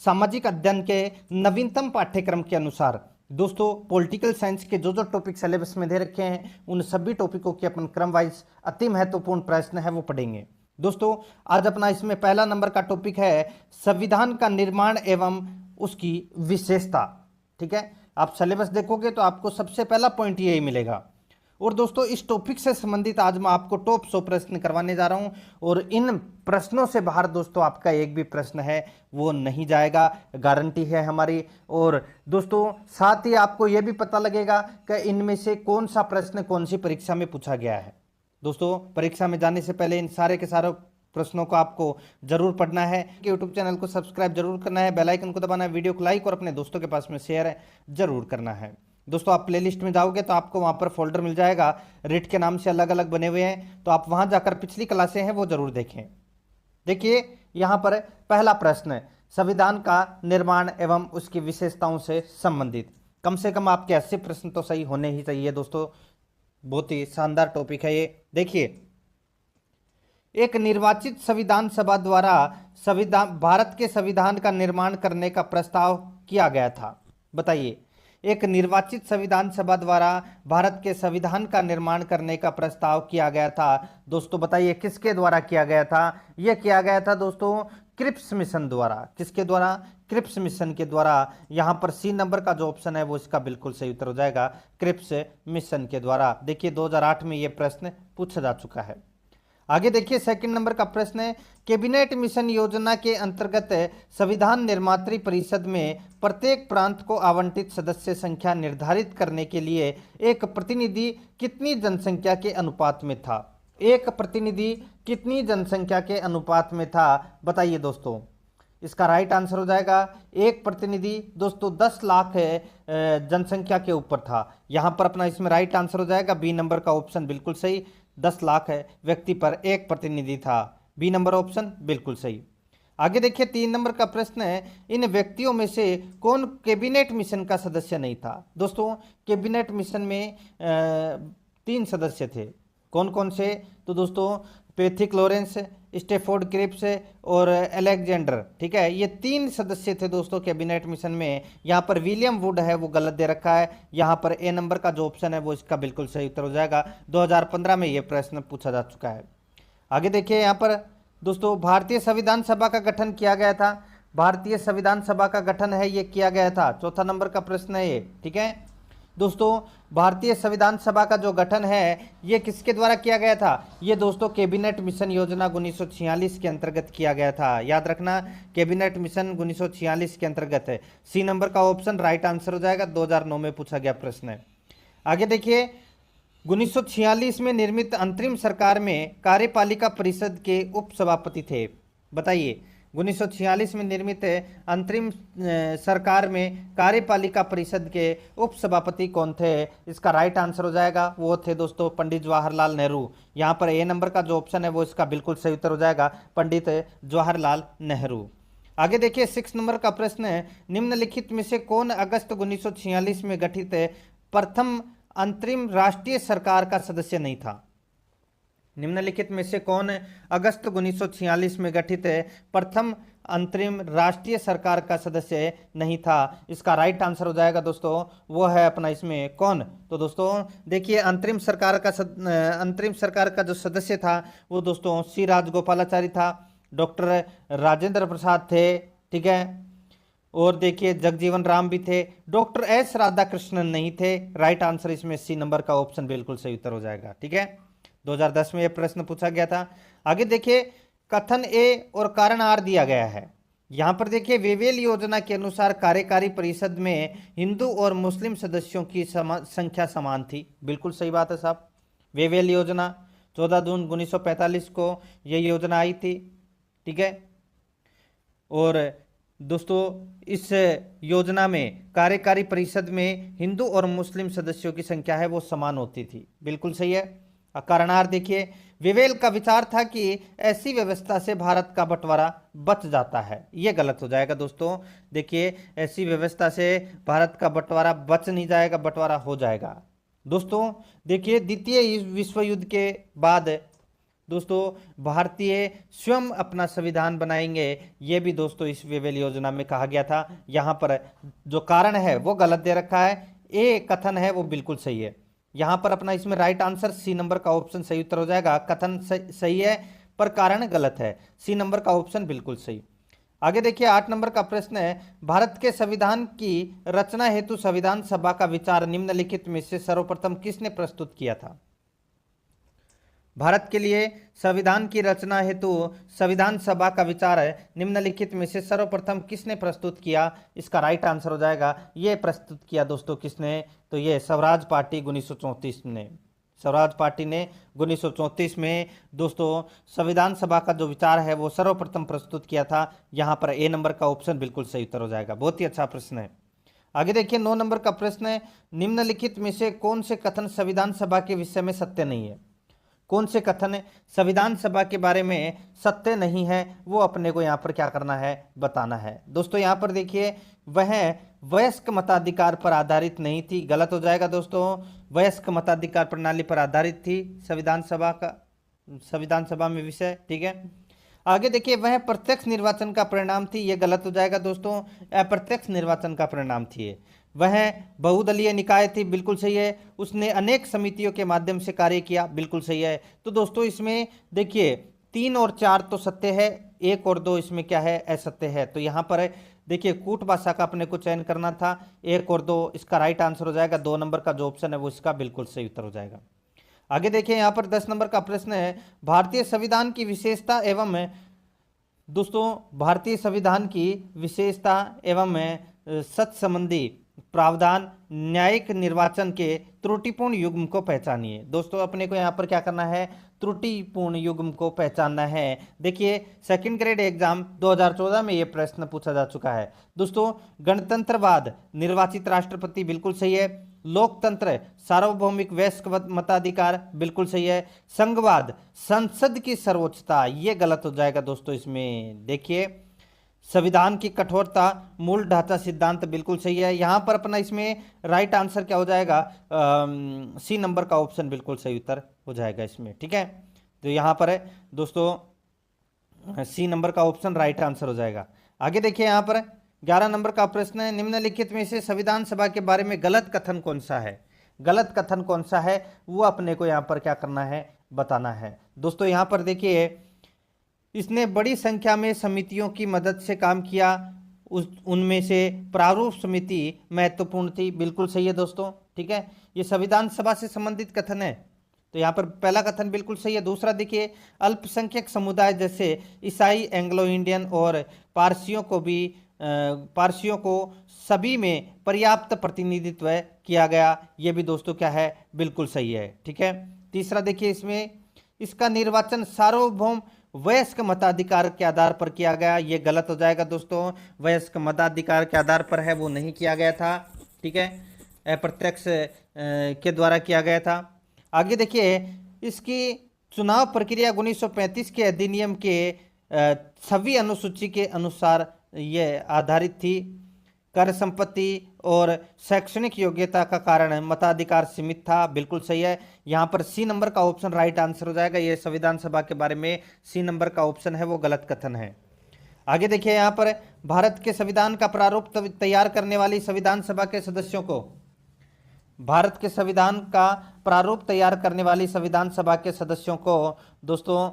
सामाजिक अध्ययन के नवीनतम पाठ्यक्रम के अनुसार दोस्तों पॉलिटिकल साइंस के जो जो टॉपिक सिलेबस में दे रखे हैं उन सभी टॉपिकों के अपन क्रम वाइज अति महत्वपूर्ण प्रश्न है वो पढ़ेंगे। दोस्तों आज अपना इसमें पहला नंबर का टॉपिक है संविधान का निर्माण एवं उसकी विशेषता। ठीक है, आप सिलेबस देखोगे तो आपको सबसे पहला पॉइंट यही मिलेगा। और दोस्तों इस टॉपिक से संबंधित आज मैं आपको टॉप 100 प्रश्न करवाने जा रहा हूं और इन प्रश्नों से बाहर दोस्तों आपका एक भी प्रश्न है वो नहीं जाएगा, गारंटी है हमारी। और दोस्तों साथ ही आपको यह भी पता लगेगा कि इनमें से कौन सा प्रश्न कौन सी परीक्षा में पूछा गया है। दोस्तों परीक्षा में जाने से पहले इन सारे के सारे प्रश्नों को आपको जरूर पढ़ना है, यूट्यूब चैनल को सब्सक्राइब जरूर करना है, बेल आइकन को दबाना है, वीडियो को लाइक और अपने दोस्तों के पास में शेयर जरूर करना है। दोस्तों आप प्लेलिस्ट में जाओगे तो आपको वहां पर फोल्डर मिल जाएगा, रेट के नाम से अलग अलग बने हुए हैं, तो आप वहां जाकर पिछली क्लासें हैं वो जरूर देखें। देखिए यहां पर पहला प्रश्न संविधान का निर्माण एवं उसकी विशेषताओं से संबंधित। कम से कम आपके 80 प्रश्न तो सही होने ही चाहिए दोस्तों, बहुत ही शानदार टॉपिक है ये। देखिए एक निर्वाचित संविधान सभा द्वारा भारत के संविधान का निर्माण करने का प्रस्ताव किया गया था। बताइए एक निर्वाचित संविधान सभा द्वारा भारत के संविधान का निर्माण करने का प्रस्ताव किया गया था। दोस्तों बताइए किसके द्वारा किया गया था? यह किया गया था दोस्तों क्रिप्स मिशन द्वारा। किसके द्वारा? क्रिप्स मिशन के द्वारा। यहां पर सी नंबर का जो ऑप्शन है वो इसका बिल्कुल सही उत्तर हो जाएगा, क्रिप्स मिशन के द्वारा। देखिए 2008 में यह प्रश्न पूछा जा चुका है। आगे देखिए सेकंड नंबर का प्रश्न है कैबिनेट मिशन योजना के अंतर्गत संविधान निर्मात्री परिषद में प्रत्येक प्रांत को आवंटित सदस्य संख्या निर्धारित करने के लिए एक प्रतिनिधि कितनी जनसंख्या के अनुपात में था? एक प्रतिनिधि कितनी जनसंख्या के अनुपात में था? बताइए दोस्तों, इसका राइट आंसर हो जाएगा एक प्रतिनिधि दोस्तों 10 लाख जनसंख्या के ऊपर था। यहां पर अपना इसमें राइट आंसर हो जाएगा बी नंबर का ऑप्शन बिल्कुल सही, 10 लाख व्यक्ति पर एक प्रतिनिधि था। बी नंबर ऑप्शन बिल्कुल सही। आगे देखिए 3 नंबर का प्रश्न है इन व्यक्तियों में से कौन कैबिनेट मिशन का सदस्य नहीं था? दोस्तों कैबिनेट मिशन में 3 सदस्य थे। कौन कौन से? तो दोस्तों पैथिक लॉरेंस, स्टेफोर्ड क्रिप्स और अलेक्जेंडर। ठीक है, ये 3 सदस्य थे दोस्तों कैबिनेट मिशन में। यहाँ पर विलियम वुड है वो गलत दे रखा है, यहाँ पर ए नंबर का जो ऑप्शन है वो इसका बिल्कुल सही उत्तर हो जाएगा। 2015 में ये प्रश्न पूछा जा चुका है। आगे देखिए यहाँ पर दोस्तों भारतीय संविधान सभा का गठन किया गया था। भारतीय संविधान सभा का गठन है ये किया गया था, चौथा नंबर का प्रश्न है ये। ठीक है दोस्तों भारतीय संविधान सभा का जो गठन है ये किसके द्वारा किया गया था? ये दोस्तों कैबिनेट मिशन योजना 1946 के अंतर्गत किया गया था। याद रखना कैबिनेट मिशन 1946 के अंतर्गत है। सी नंबर का ऑप्शन राइट आंसर हो जाएगा, 2009 में पूछा गया प्रश्न है। आगे देखिए 1946 में निर्मित अंतरिम सरकार में कार्यपालिका परिषद के उपसभापति थे। बताइए 1946 में निर्मित अंतरिम सरकार में कार्यपालिका परिषद के उपसभापति कौन थे? इसका राइट आंसर हो जाएगा वो थे दोस्तों पंडित जवाहरलाल नेहरू। यहाँ पर ए नंबर का जो ऑप्शन है वो इसका बिल्कुल सही उत्तर हो जाएगा, पंडित जवाहरलाल नेहरू। आगे देखिए 6 नंबर का प्रश्न है निम्नलिखित में से कौन अगस्त 1946 में गठित प्रथम अंतरिम राष्ट्रीय सरकार का सदस्य नहीं था? निम्नलिखित में से कौन अगस्त 1946 में गठित प्रथम अंतरिम राष्ट्रीय सरकार का सदस्य नहीं था? इसका राइट आंसर हो जाएगा दोस्तों वो है अपना इसमें कौन? तो दोस्तों देखिए अंतरिम सरकार का जो सदस्य था वो दोस्तों सी राजगोपालाचारी था, डॉक्टर राजेंद्र प्रसाद थे। ठीक है, और देखिए जगजीवन राम भी थे, डॉक्टर एस राधाकृष्णन नहीं थे। राइट आंसर इसमें सी नंबर का ऑप्शन बिल्कुल सही उत्तर हो जाएगा। ठीक है, 2010 में यह प्रश्न पूछा गया था। आगे देखिए कथन ए और कारण आर दिया गया है। यहां पर देखिए वेवेल योजना के अनुसार कार्यकारी परिषद में हिंदू और मुस्लिम सदस्यों की संख्या समान थी। बिल्कुल सही बात है साहब। वेवेल योजना 14 जून 1945 को यह योजना आई थी। ठीक है, और दोस्तों इस योजना में कार्यकारी परिषद में हिंदू और मुस्लिम सदस्यों की संख्या है वो समान होती थी। बिल्कुल सही है। कारणार देखिए वेवेल का विचार था कि ऐसी व्यवस्था से भारत का बंटवारा बच जाता है। यह गलत हो जाएगा दोस्तों। देखिए ऐसी व्यवस्था से भारत का बंटवारा बच नहीं जाएगा, बंटवारा हो जाएगा। दोस्तों देखिए द्वितीय विश्व युद्ध के बाद दोस्तों भारतीय स्वयं अपना संविधान बनाएंगे, ये भी दोस्तों इस वेवेल योजना में कहा गया था। यहाँ पर जो कारण है वो गलत दे रखा है, ए कथन है वो बिल्कुल सही है। यहाँ पर अपना इसमें राइट आंसर सी नंबर का ऑप्शन सही उत्तर हो जाएगा। कथन सही है पर कारण गलत है, सी नंबर का ऑप्शन बिल्कुल सही। आगे देखिए 8 नंबर का प्रश्न है, भारत के संविधान की रचना हेतु संविधान सभा का विचार निम्नलिखित में से सर्वप्रथम किसने प्रस्तुत किया था। भारत के लिए संविधान की रचना हेतु संविधान सभा का विचार निम्नलिखित में से सर्वप्रथम किसने प्रस्तुत किया, इसका राइट आंसर हो जाएगा ये प्रस्तुत किया दोस्तों किसने, तो ये स्वराज पार्टी 1934 ने, स्वराज पार्टी ने 1934 में दोस्तों संविधान सभा का जो विचार है वो सर्वप्रथम प्रस्तुत किया था। यहाँ पर ए नंबर का ऑप्शन बिल्कुल सही उत्तर हो जाएगा। बहुत ही अच्छा प्रश्न है। आगे देखिए 9 नंबर का प्रश्न है, निम्नलिखित में से कौन से कथन संविधान सभा के विषय में सत्य नहीं है। कौन से कथन संविधान सभा के बारे में सत्य नहीं है वो अपने को यहाँ पर क्या करना है, बताना है। दोस्तों यहाँ पर देखिए वह वयस्क मताधिकार पर आधारित नहीं थी, गलत हो जाएगा दोस्तों। वयस्क मताधिकार प्रणाली पर आधारित थी संविधान सभा में विषय, ठीक है। आगे देखिए वह प्रत्यक्ष निर्वाचन का परिणाम थी, ये गलत हो जाएगा दोस्तों। अप्रत्यक्ष निर्वाचन का परिणाम थी। वह बहुदलीय निकाय थी, बिल्कुल सही है। उसने अनेक समितियों के माध्यम से कार्य किया, बिल्कुल सही है। तो दोस्तों इसमें देखिए 3 और 4 तो सत्य है, 1 और 2 इसमें क्या है, असत्य है। तो यहाँ पर देखिए कूट भाषा का अपने को चयन करना था, 1 और 2 इसका राइट आंसर हो जाएगा। 2 नंबर का जो ऑप्शन है वो इसका बिल्कुल सही उत्तर हो जाएगा। आगे देखिए यहाँ पर 10 नंबर का प्रश्न है, भारतीय संविधान की विशेषता एवं दोस्तों भारतीय संविधान की विशेषता एवं सच संबंधी प्रावधान न्यायिक निर्वाचन के त्रुटिपूर्ण युग्म को पहचानिए। दोस्तों अपने को यहाँ पर क्या करना है, त्रुटिपूर्ण युग्म को पहचानना है। देखिए सेकंड ग्रेड एग्जाम 2014 में ये प्रश्न पूछा जा चुका है। दोस्तों गणतंत्रवाद निर्वाचित राष्ट्रपति, बिल्कुल सही है। लोकतंत्र सार्वभौमिक वयस्क मताधिकार, बिल्कुल सही है। संघवाद संसद की सर्वोच्चता, ये गलत हो जाएगा दोस्तों। इसमें देखिए संविधान की कठोरता मूल ढांचा सिद्धांत, बिल्कुल सही है। यहाँ पर अपना इसमें राइट आंसर क्या हो जाएगा, सी नंबर का ऑप्शन बिल्कुल सही उत्तर हो जाएगा इसमें, ठीक है। तो यहाँ पर है दोस्तों सी नंबर का ऑप्शन राइट आंसर हो जाएगा। आगे देखिए यहाँ पर 11 नंबर का प्रश्न है, निम्नलिखित में से संविधान सभा के बारे में गलत कथन कौन सा है। गलत कथन कौन सा है वो अपने को यहाँ पर क्या करना है, बताना है। दोस्तों यहाँ पर देखिए इसने बड़ी संख्या में समितियों की मदद से काम किया, उनमें से प्रारूप समिति महत्वपूर्ण थी, बिल्कुल सही है दोस्तों, ठीक है। ये संविधान सभा से संबंधित कथन है, तो यहाँ पर पहला कथन बिल्कुल सही है। दूसरा देखिए अल्पसंख्यक समुदाय जैसे ईसाई, एंग्लो इंडियन और पारसियों को सभी में पर्याप्त प्रतिनिधित्व किया गया, ये भी दोस्तों क्या है, बिल्कुल सही है, ठीक है। तीसरा देखिए इसमें इसका निर्वाचन सार्वभौम वयस्क मताधिकार के आधार पर किया गया, ये गलत हो जाएगा दोस्तों। वयस्क मताधिकार के आधार पर है वो नहीं किया गया था, ठीक है, अप्रत्यक्ष के द्वारा किया गया था। आगे देखिए इसकी चुनाव प्रक्रिया 1935 के अधिनियम के 6वीं अनुसूची के अनुसार ये आधारित थी। कर संपत्ति और शैक्षणिक योग्यता का कारण मताधिकार सीमित था, बिल्कुल सही है। यहाँ पर सी नंबर का ऑप्शन राइट आंसर हो जाएगा। ये संविधान सभा के बारे में सी नंबर का ऑप्शन है वो गलत कथन है। आगे देखिए यहाँ पर भारत के संविधान का प्रारूप तैयार करने वाली संविधान सभा के सदस्यों को, भारत के संविधान का प्रारूप तैयार करने वाली संविधान सभा के सदस्यों को दोस्तों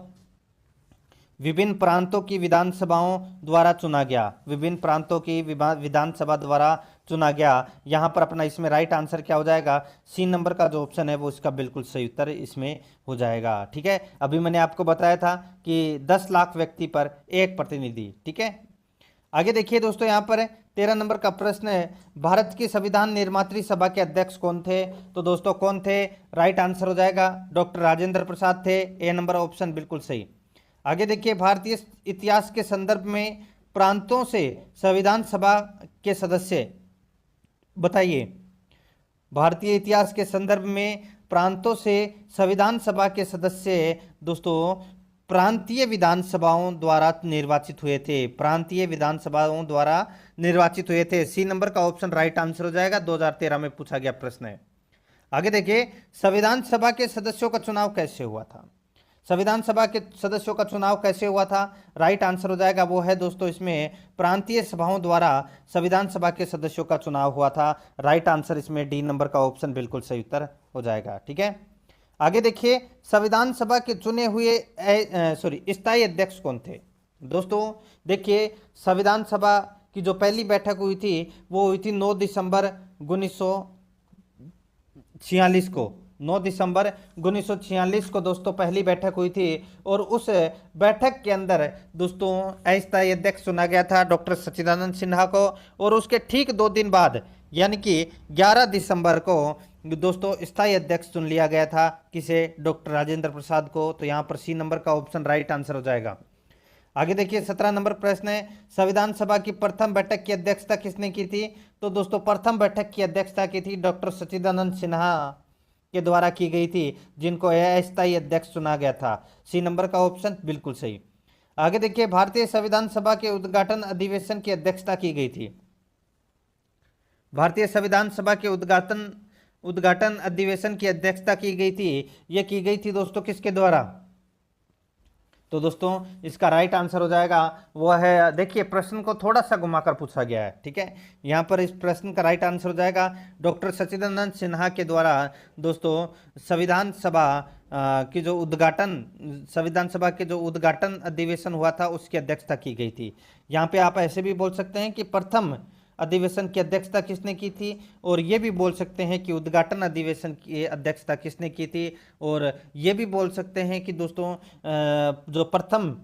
विभिन्न प्रांतों की विधानसभाओं द्वारा चुना गया, विभिन्न प्रांतों की विधानसभा द्वारा चुना गया। यहाँ पर अपना इसमें राइट आंसर क्या हो जाएगा, सी नंबर का जो ऑप्शन है वो इसका बिल्कुल सही उत्तर इसमें हो जाएगा, ठीक है। अभी मैंने आपको बताया था कि 10 लाख व्यक्ति पर एक प्रतिनिधि, ठीक है। आगे देखिए दोस्तों यहाँ पर 13 नंबर का प्रश्न है, भारत की संविधान निर्मात्री सभा के अध्यक्ष कौन थे। तो दोस्तों कौन थे, राइट आंसर हो जाएगा डॉक्टर राजेंद्र प्रसाद थे, ए नंबर ऑप्शन बिल्कुल सही। आगे देखिए भारतीय इतिहास के संदर्भ में प्रांतों से संविधान सभा के सदस्य बताइए। भारतीय इतिहास के संदर्भ में प्रांतों से संविधान सभा के सदस्य दोस्तों प्रांतीय विधानसभाओं द्वारा निर्वाचित हुए थे, प्रांतीय विधानसभाओं द्वारा निर्वाचित हुए थे। सी नंबर का ऑप्शन राइट आंसर हो जाएगा, 2013 में पूछा गया प्रश्न है। आगे देखिए संविधान सभा के सदस्यों का चुनाव कैसे हुआ था। संविधान सभा के सदस्यों का चुनाव कैसे हुआ था? राइट आंसर हो जाएगा वो है दोस्तों इसमें प्रांतीय सभाओं द्वारा संविधान सभा के सदस्यों का चुनाव हुआ था। राइट आंसर इसमें डी नंबर का ऑप्शन बिल्कुल सही उत्तर हो जाएगा। ठीक है, आगे देखिए, संविधान सभा के चुने हुए स्थायी अध्यक्ष कौन थे? दोस्तों देखिए, संविधान सभा की जो पहली बैठक हुई थी वो हुई थी 9 दिसंबर 1946 को। 9 दिसंबर 1946 को दोस्तों पहली बैठक हुई थी और उस बैठक के अंदर दोस्तों अस्थायी अध्यक्ष चुना गया था डॉक्टर सच्चिदानंद सिन्हा को, और उसके ठीक 2 दिन बाद यानी कि 11 दिसंबर को दोस्तों स्थायी अध्यक्ष चुन लिया गया था। किसे? डॉक्टर राजेंद्र प्रसाद को। तो यहाँ पर सी नंबर का ऑप्शन राइट आंसर हो जाएगा। आगे देखिए, 17 नंबर प्रश्न है, संविधान सभा की प्रथम बैठक की अध्यक्षता किसने की थी? तो दोस्तों प्रथम बैठक की अध्यक्षता की थी डॉक्टर सच्चिदानंद सिन्हा के द्वारा की गई थी, जिनको अस्थायी अध्यक्ष चुना गया था। सी नंबर का ऑप्शन बिल्कुल सही। आगे देखिए, भारतीय संविधान सभा के उद्घाटन अधिवेशन की अध्यक्षता की गई थी। भारतीय संविधान सभा के उद्घाटन अधिवेशन की अध्यक्षता की गई थी। यह की गई थी दोस्तों किसके द्वारा? तो दोस्तों इसका राइट आंसर हो जाएगा वो है, देखिए प्रश्न को थोड़ा सा घुमाकर पूछा गया है। ठीक है, यहाँ पर इस प्रश्न का राइट आंसर हो जाएगा डॉक्टर सच्चिदानंद सिन्हा के द्वारा दोस्तों संविधान सभा की जो उद्घाटन अधिवेशन हुआ था उसकी अध्यक्षता की गई थी। यहाँ पे आप ऐसे भी बोल सकते हैं कि प्रथम अधिवेशन की अध्यक्षता किसने की थी, और ये भी बोल सकते हैं कि उद्घाटन अधिवेशन की अध्यक्षता किसने की थी, और ये भी बोल सकते हैं कि दोस्तों जो प्रथम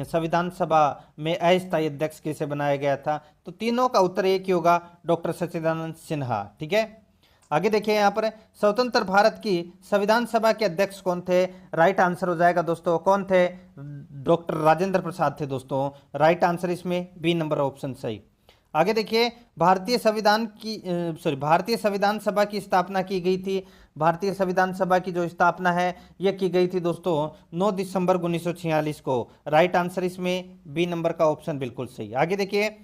संविधान सभा में अस्थायी अध्यक्ष किसे बनाया गया था। तो तीनों का उत्तर एक ही होगा, डॉक्टर सच्चिदानंद सिन्हा। ठीक है, आगे देखिए, यहाँ पर स्वतंत्र भारत की संविधान सभा के अध्यक्ष कौन थे? राइट आंसर हो जाएगा दोस्तों कौन थे? डॉक्टर राजेंद्र प्रसाद थे दोस्तों। राइट आंसर इसमें बी नंबर ऑप्शन सही। आगे देखिए, भारतीय संविधान सभा की स्थापना की गई थी। भारतीय संविधान सभा की जो स्थापना है यह की गई थी दोस्तों 9 दिसंबर 1946 को। राइट आंसर इसमें बी नंबर का ऑप्शन बिल्कुल सही। आगे देखिए,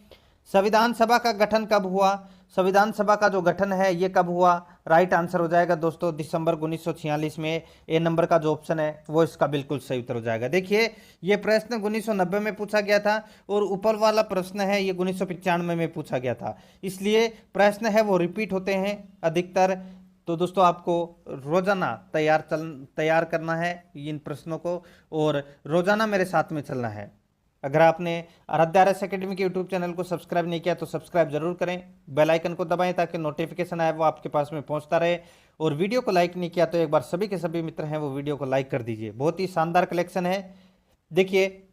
संविधान सभा का गठन कब हुआ? संविधान सभा का जो गठन है ये कब हुआ? राइट आंसर हो जाएगा दोस्तों दिसंबर 1946 में। ए नंबर का जो ऑप्शन है वो इसका बिल्कुल सही उत्तर हो जाएगा। देखिए, ये प्रश्न 1990 में पूछा गया था और ऊपर वाला प्रश्न है ये 1995 में पूछा गया था, इसलिए प्रश्न है वो रिपीट होते हैं अधिकतर। तो दोस्तों आपको रोजाना तैयार करना है इन प्रश्नों को, और रोजाना मेरे साथ में चलना है। अगर आपने आराध्य आरएस एकेडमी के यूट्यूब चैनल को सब्सक्राइब नहीं किया तो सब्सक्राइब जरूर करें, बेल आइकन को दबाएं ताकि नोटिफिकेशन आए वो आपके पास में पहुंचता रहे, और वीडियो को लाइक नहीं किया तो एक बार सभी के सभी मित्र हैं वो वीडियो को लाइक कर दीजिए। बहुत ही शानदार कलेक्शन है। देखिए,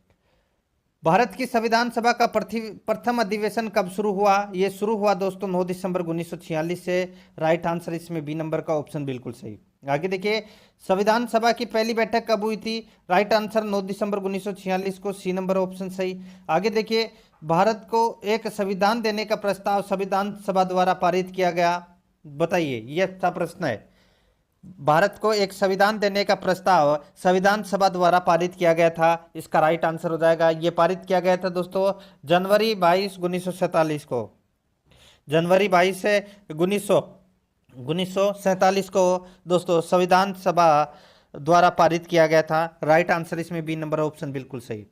भारत की संविधान सभा का प्रथम अधिवेशन कब शुरू हुआ? ये शुरू हुआ दोस्तों 9 दिसंबर 1946 से। राइट आंसर इसमें बी नंबर का ऑप्शन बिल्कुल सही। आगे देखिए, संविधान सभा की पहली बैठक कब हुई थी? राइट आंसर 9 दिसंबर 1946 को। सी नंबर ऑप्शन सही। आगे देखिए, भारत को एक संविधान देने का प्रस्ताव संविधान सभा द्वारा पारित किया गया। बताइए, यह अच्छा प्रश्न है। भारत को एक संविधान देने का प्रस्ताव संविधान सभा द्वारा पारित किया गया था। इसका राइट आंसर हो जाएगा, यह पारित किया गया था दोस्तों जनवरी 22 1947 को। जनवरी 22 1947 को दोस्तों संविधान सभा द्वारा पारित किया गया था। राइट आंसर इसमें बी नंबर ऑप्शन बिल्कुल सही।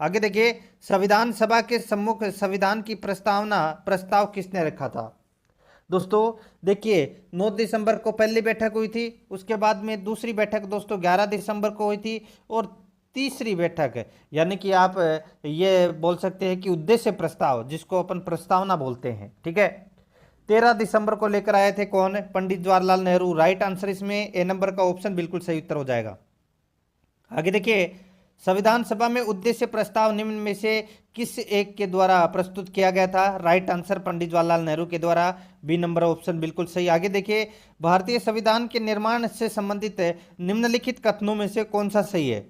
आगे देखिए, संविधान सभा के सम्मुख संविधान की प्रस्ताव किसने रखा था? दोस्तों देखिए, 9 दिसंबर को पहली बैठक हुई थी, उसके बाद में दूसरी बैठक दोस्तों 11 दिसंबर को हुई थी, और तीसरी बैठक यानी कि आप ये बोल सकते हैं कि उद्देश्य प्रस्ताव, जिसको अपन प्रस्तावना बोलते हैं, ठीक है, 13 दिसंबर को लेकर आए थे कौन? पंडित जवाहरलाल नेहरू। राइट आंसर इसमें ए नंबर का ऑप्शन बिल्कुल सही उत्तर हो जाएगा। आगे देखिए, संविधान सभा में उद्देश्य प्रस्ताव निम्न में से किस एक के द्वारा प्रस्तुत किया गया था? राइट आंसर पंडित जवाहरलाल नेहरू के द्वारा। बी नंबर ऑप्शन बिल्कुल सही। आगे देखिए, भारतीय संविधान के निर्माण से संबंधित निम्नलिखित कथनों में से कौन सा सही है?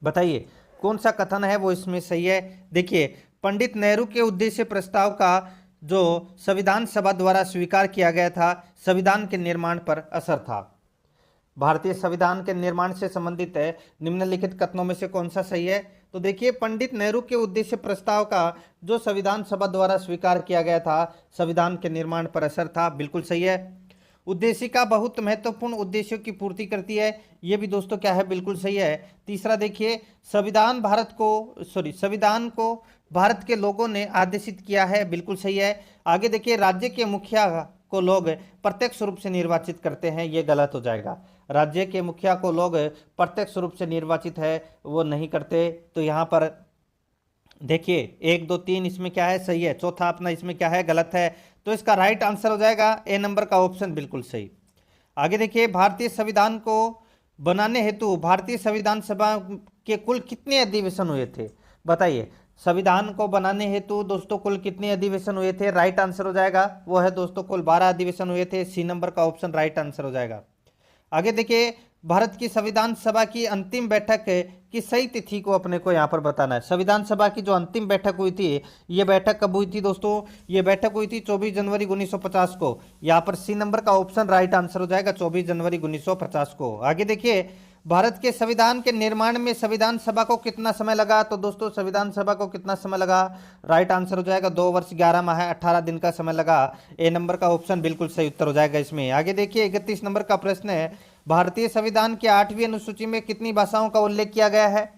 बताइए कौन सा कथन है वो इसमें सही है। देखिए, पंडित नेहरू के उद्देश्य प्रस्ताव का जो संविधान सभा द्वारा स्वीकार किया गया था, संविधान के निर्माण पर असर था। भारतीय संविधान के निर्माण से संबंधित निम्नलिखित कथनों में से कौन सा सही है? तो देखिए, पंडित नेहरू के उद्देश्य प्रस्ताव का जो संविधान सभा द्वारा स्वीकार किया गया था, संविधान के निर्माण पर असर था, बिल्कुल सही है। उद्देशिका बहुत महत्वपूर्ण उद्देश्यों की पूर्ति करती है, ये भी दोस्तों क्या है, बिल्कुल सही है। तीसरा देखिए, संविधान को भारत के लोगों ने आदेशित किया है, बिल्कुल सही है। आगे देखिए, राज्य के मुखिया को लोग प्रत्यक्ष रूप से निर्वाचित करते हैं, ये गलत हो जाएगा। राज्य के मुखिया को लोग प्रत्यक्ष रूप से निर्वाचित है वो नहीं करते। तो यहाँ पर देखिए 1 2 3 इसमें क्या है, सही है। चौथा अपना इसमें क्या है, गलत है। तो इसका राइट आंसर हो जाएगा ए नंबर का ऑप्शन, बिल्कुल सही। आगे देखिए, भारतीय संविधान को बनाने हेतु भारतीय संविधान सभा के कुल कितने अधिवेशन हुए थे, बताइए। संविधान को बनाने हेतु दोस्तों कुल कितने अधिवेशन हुए थे, राइट आंसर हो जाएगा वो है दोस्तों कुल 12 अधिवेशन हुए थे, सी नंबर का ऑप्शन राइट आंसर हो जाएगा। आगे देखिए, भारत की संविधान सभा की अंतिम बैठक की सही तिथि को अपने को यहाँ पर बताना है। संविधान सभा की जो अंतिम बैठक हुई थी, ये बैठक कब हुई थी दोस्तों, ये बैठक हुई थी 24 जनवरी 1950 को। यहाँ पर सी नंबर का ऑप्शन राइट आंसर हो जाएगा 24 जनवरी 1950 को। आगे देखिए, भारत के संविधान के निर्माण में संविधान सभा को कितना समय लगा, तो दोस्तों संविधान सभा को कितना समय लगा, राइट आंसर हो जाएगा 2 वर्ष 11 माह 18 दिन का समय लगा, ए नंबर का ऑप्शन बिल्कुल सही उत्तर हो जाएगा इसमें। आगे देखिए, 31 नंबर का प्रश्न है, भारतीय संविधान की 8वीं अनुसूची में कितनी भाषाओं का उल्लेख किया गया है।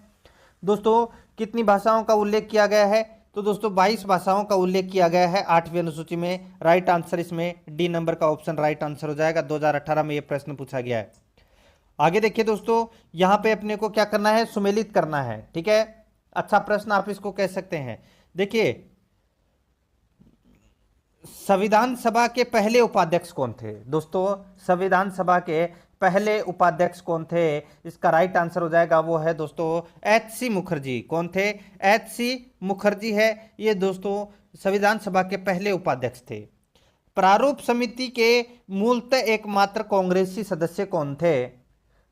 दोस्तों कितनी भाषाओं का उल्लेख किया गया है, तो दोस्तों 22 भाषाओं का उल्लेख किया गया है 8वीं अनुसूची में। राइट आंसर इसमें डी नंबर का ऑप्शन राइट आंसर हो जाएगा, 2018 में यह प्रश्न पूछा गया है। आगे देखिए दोस्तों, यहां पे अपने को क्या करना है, सुमेलित करना है, ठीक है। अच्छा प्रश्न आप इसको कह सकते हैं। देखिए, संविधान सभा के पहले उपाध्यक्ष कौन थे दोस्तों, संविधान सभा के पहले उपाध्यक्ष कौन थे, इसका राइट आंसर हो जाएगा वो है दोस्तों एच.सी. मुखर्जी। कौन थे, एच.सी. मुखर्जी है ये दोस्तों संविधान सभा के पहले उपाध्यक्ष थे। प्रारूप समिति के मूलतः एकमात्र कांग्रेसी सदस्य कौन थे,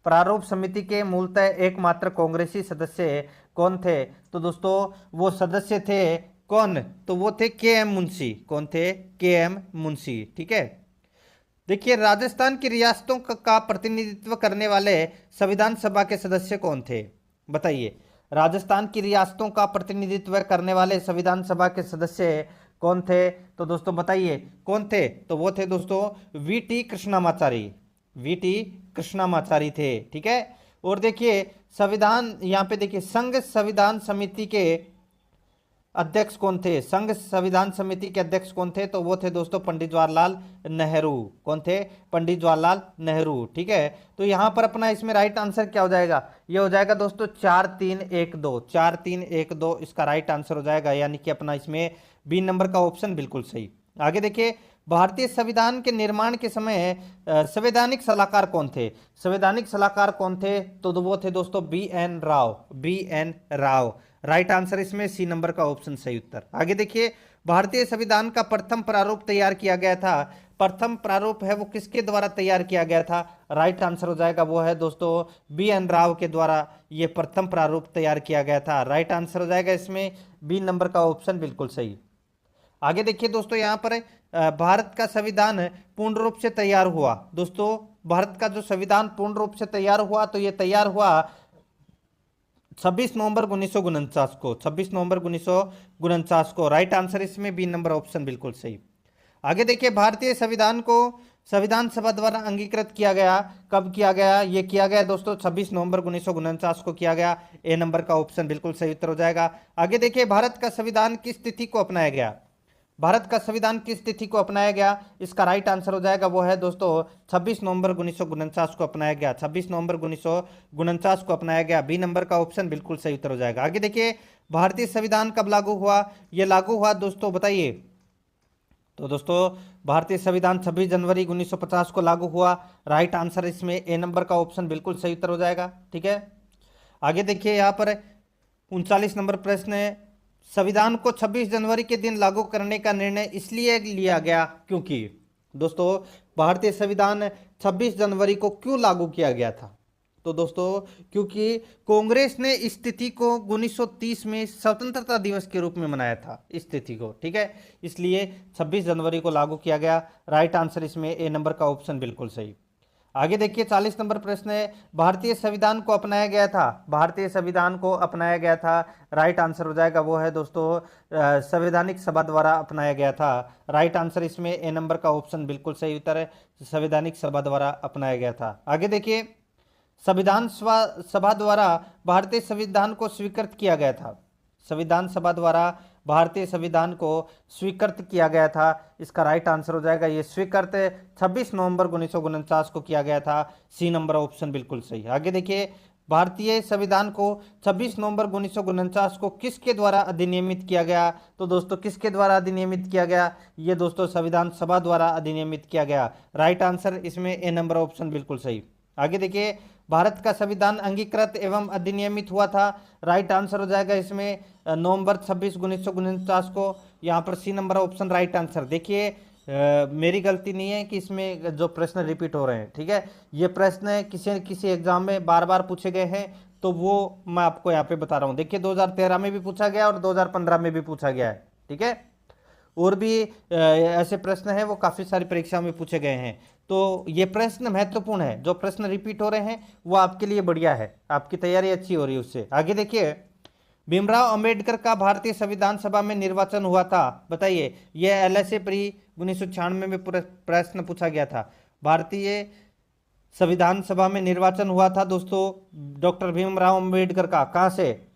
प्रारूप समिति के मूलतः एकमात्र कांग्रेसी सदस्य कौन थे, तो दोस्तों वो सदस्य थे कौन, तो वो थे के.एम. मुंशी। कौन थे, के.एम. मुंशी, ठीक है। देखिए, राजस्थान की रियासतों का प्रतिनिधित्व करने वाले संविधान सभा के सदस्य कौन थे, बताइए। राजस्थान की रियासतों का प्रतिनिधित्व करने वाले संविधान सभा के सदस्य कौन थे, तो दोस्तों बताइए कौन थे, तो वो थे दोस्तों वी.टी. कृष्णामाचारी, वी.टी. कृष्णामाचारी थे, ठीक है। और देखिए संविधान, यहाँ पे देखिए संघ संविधान समिति के अध्यक्ष कौन थे, संघ संविधान समिति के अध्यक्ष कौन थे, तो वो थे दोस्तों पंडित जवाहरलाल नेहरू। कौन थे, पंडित जवाहरलाल नेहरू, ठीक है। तो यहां पर अपना इसमें राइट आंसर क्या हो जाएगा, ये हो जाएगा दोस्तों 4 3 1 2, 4 3 1 2 इसका राइट आंसर हो जाएगा, यानी कि अपना इसमें बी नंबर का ऑप्शन बिल्कुल सही। आगे देखिए, भारतीय संविधान के निर्माण के समय संवैधानिक सलाहकार कौन थे, संवैधानिक सलाहकार कौन थे, तो वो थे दोस्तों BN. Rao, BN. Rao. Right answer इसमें सी नंबर का ऑप्शन सही उत्तर। आगे देखिए, भारतीय संविधान का प्रथम प्रारूप तैयार किया गया था, प्रथम प्रारूप है वो किसके द्वारा तैयार किया गया था, राइट आंसर हो जाएगा वो है दोस्तों बी.एन. राव के द्वारा ये प्रथम प्रारूप तैयार किया गया था। राइट आंसर हो जाएगा इसमें बी नंबर का ऑप्शन बिल्कुल सही। आगे देखिए दोस्तों, यहाँ पर भारत का संविधान पूर्ण रूप से तैयार हुआ, दोस्तों भारत का जो संविधान पूर्ण रूप से तैयार हुआ, तो ये तैयार हुआ 26 नवंबर 1949 को, 26 नवंबर 1949 को। राइट आंसर इसमें बी नंबर ऑप्शन बिल्कुल सही। आगे देखिए, भारतीय संविधान को संविधान सभा द्वारा अंगीकृत किया गया, कब किया गया, ये किया गया दोस्तों 26 नवंबर 1949 को किया गया, ए नंबर का ऑप्शन बिल्कुल सही उत्तर हो जाएगा। आगे देखिए, भारत का संविधान किस तिथि को अपनाया गया, भारत का संविधान किस तिथि को अपनाया गया, इसका राइट आंसर हो जाएगा वो है दोस्तों 26 नवंबर 1949 को अपनाया गया, 26 नवंबर 1949 को अपनाया गया, बी नंबर का ऑप्शन बिल्कुल सही उत्तर हो जाएगा। आगे देखिए, भारतीय संविधान कब लागू हुआ, ये लागू हुआ दोस्तों बताइए, तो दोस्तों भारतीय संविधान 26 जनवरी 1950 को लागू हुआ। राइट आंसर इसमें ए नंबर का ऑप्शन बिल्कुल सही उत्तर हो जाएगा, ठीक है। आगे देखिए, यहाँ पर 39 नंबर प्रश्न है, संविधान को 26 जनवरी के दिन लागू करने का निर्णय इसलिए लिया गया क्योंकि, दोस्तों भारतीय संविधान 26 जनवरी को क्यों लागू किया गया था, तो दोस्तों क्योंकि कांग्रेस ने इस तिथि को 1930 में स्वतंत्रता दिवस के रूप में मनाया था, इस तिथि को, ठीक है, इसलिए 26 जनवरी को लागू किया गया। राइट आंसर इसमें ए नंबर का ऑप्शन बिल्कुल सही। आगे देखिए 40 नंबर प्रश्न है, भारतीय संविधान को अपनाया गया था, भारतीय संविधान को अपनाया गया था, राइट आंसर हो जाएगा वो है दोस्तों संवैधानिक सभा द्वारा अपनाया गया था। राइट आंसर इसमें ए नंबर का ऑप्शन बिल्कुल सही उत्तर है, संवैधानिक सभा द्वारा अपनाया गया था। आगे देखिए संविधान सभा द्वारा भारतीय संविधान को स्वीकृत किया गया था, संविधान सभा द्वारा भारतीय संविधान को स्वीकृत किया गया था, इसका राइट आंसर हो जाएगा ये स्वीकृत 26 नवंबर 1949 को किया गया था, सी नंबर ऑप्शन बिल्कुल सही। आगे देखिए भारतीय संविधान को 26 नवंबर 1949 को किसके द्वारा अधिनियमित किया गया, तो दोस्तों किसके द्वारा अधिनियमित किया गया, ये दोस्तों संविधान सभा द्वारा अधिनियमित किया गया। राइट आंसर इसमें ए नंबर ऑप्शन बिल्कुल सही। आगे देखिए भारत का संविधान अंगीकृत एवं अधिनियमित हुआ था, राइट आंसर हो जाएगा इसमें नवंबर 26 1949 को, यहाँ पर C number option right answer. देखिए मेरी गलती नहीं है कि इसमें जो प्रश्न रिपीट हो रहे हैं, ठीक है, ये प्रश्न किसी एग्जाम में बार बार पूछे गए हैं, तो वो मैं आपको यहाँ पे बता रहा हूँ। देखिए 2013 में भी पूछा गया और 2015 में भी पूछा गया है, ठीक है, और भी ऐसे प्रश्न हैं वो काफ़ी सारी परीक्षाओं में पूछे गए हैं, तो ये प्रश्न महत्वपूर्ण है, जो प्रश्न रिपीट हो रहे हैं वो आपके लिए बढ़िया है, आपकी तैयारी अच्छी हो रही है उससे। आगे देखिए भीमराव अंबेडकर का भारतीय संविधान सभा में निर्वाचन हुआ था, बताइए, यह एलएसए प्री 1996 में प्रश्न पूछा गया था। भारतीय संविधान सभा में निर्वाचन हुआ था दोस्तों डॉक्टर भीमराव अंबेडकर का, कहाँ से,